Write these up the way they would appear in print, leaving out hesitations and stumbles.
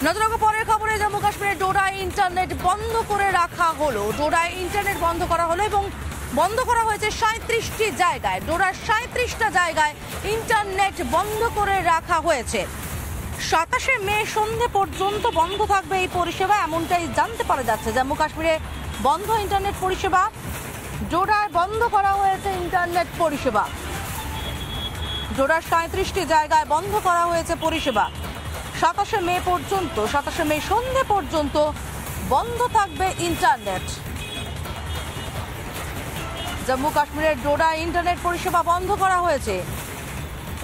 নতুন পরের খবরে জম্মু কাশ্মীরের ডোডায় ইন্টারনেট বন্ধ করে রাখা হলো। ডোডায় ইন্টারনেট বন্ধ করা হলো এবং বন্ধ করা হয়েছে 37টি জায়গায়। ডোডার 37টা জায়গায় ইন্টারনেট বন্ধ করে রাখা হয়েছে। 27শে মে সন্ধ্যে পর্যন্ত বন্ধ থাকবে এই পরিষেবা, এমনটাই জানতে পারা যাচ্ছে। জম্মু কাশ্মীরে বন্ধ ইন্টারনেট পরিষেবা, ডোডায় বন্ধ করা হয়েছে ইন্টারনেট পরিষেবা। ডোডার 37টি জায়গায় বন্ধ করা হয়েছে পরিষেবা। 27শে মে পর্যন্ত, 27শে মে সন্ধ্যে পর্যন্ত বন্ধ থাকবে ইন্টারনেট। জম্মু কাশ্মীরের ডোডায় ইন্টারনেট পরিষেবা বন্ধ করা হয়েছে।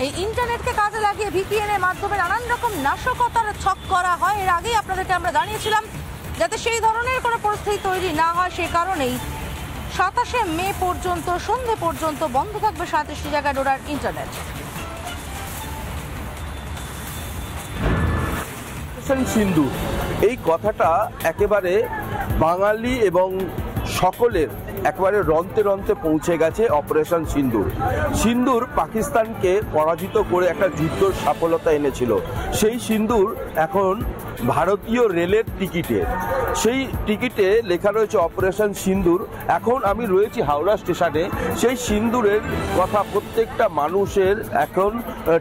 এই ইন্টারনেটকে কাজে লাগিয়ে ভিপিএন এর মাধ্যমে নানান রকম নাশকতার ছক করা হয়। এর আগেই আপনাদেরকে আমরা জানিয়েছিলাম যাতে সেই ধরনের কোনো পরিস্থিতি তৈরি না হয়, সে কারণেই 27শে মে পর্যন্ত সন্ধ্যে পর্যন্ত বন্ধ থাকবে 37টি জায়গায় ডোডার ইন্টারনেট। সিন্ধু এই কথাটা একেবারে বাঙালি এবং সকলের একেবারে রন্তে রন্তে পৌঁছে গেছে। অপারেশন সিন্দুর, সিন্দুর পাকিস্তানকে পরাজিত করে একটা যুদ্ধর সফলতা এনেছিল। সেই সিন্দুর এখন ভারতীয় রেলের টিকিটে, সেই টিকিটে লেখা রয়েছে অপারেশন সিন্দুর। এখন আমি রয়েছি হাওড়া স্টেশনে। সেই সিন্দুরের কথা প্রত্যেকটা মানুষের এখন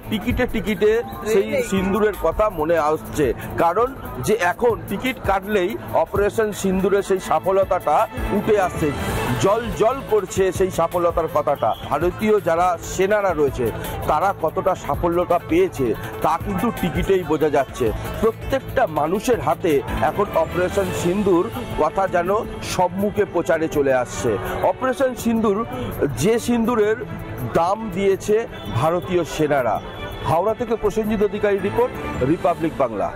টিকিটে টিকিটে সেই সিন্দুরের কথা মনে আসছে, কারণ যে এখন টিকিট কাটলেই অপারেশন সিন্দুরের সেই সফলতাটা উঠে আসছে, জল জল করছে সেই সফলতার কথাটা। ভারতীয় যারা সেনারা রয়েছে তারা কতটা সাফল্যতা পেয়েছে তা কিন্তু টিকিটেই বোঝা যাচ্ছে। প্রত্যেকটা মানুষের হাতে এখন অপারেশন সিন্দুর কথা যেন সম্মুখে প্রচারে চলে আসছে। অপারেশন সিন্দুর, যে সিন্দুরের দাম দিয়েছে ভারতীয় সেনারা। হাওড়া থেকে প্রসেনজিৎ অধিকারী রিপোর্ট, রিপাবলিক বাংলা।